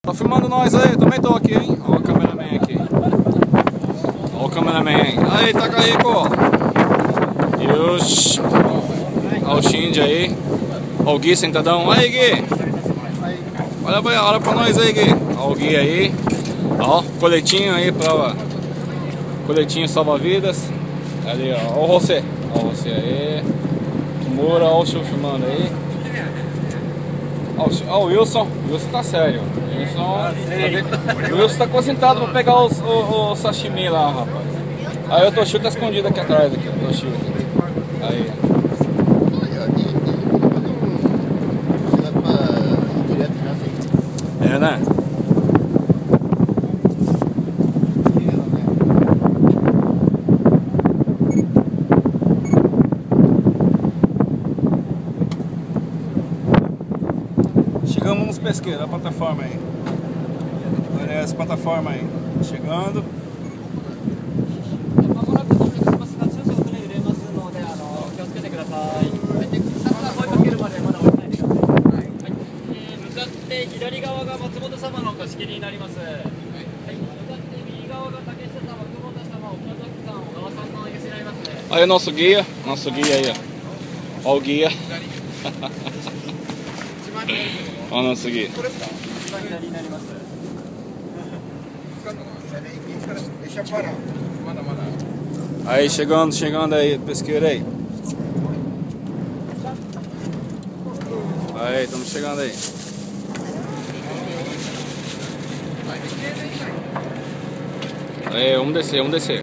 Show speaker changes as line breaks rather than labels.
Tá filmando nós aí? Também tô aqui, hein? Ó o cameraman aqui. Ó o cameraman aí. Aí, tá aí, pô. E os... Ó o Shinji aí. Ó o Gui sentadão. Aí, Gui. Olha pra nós aí, Gui. Ó o Gui aí. Ó, coletinho aí pra... Coletinho salva-vidas. Ali, ó. Ó o José. Ó o José aí. Tumura, ó o show filmando aí. Ó o Wilson. O Wilson tá sério. O Wilson tá concentrado pra pegar o sashimi lá, rapaz. Aí o Toshio tá escondido aqui atrás, aqui, o Toshio. Aí. É, né? Chegamos nos pesqueiros, a plataforma aí. Olha essa plataforma aí. Chegando. Aí o nosso guia aí, ó. Ó o guia. Ó o nosso guia. Aí chegando aí, pesqueiro aí. Aí, estamos chegando aí. Aí, vamos descer.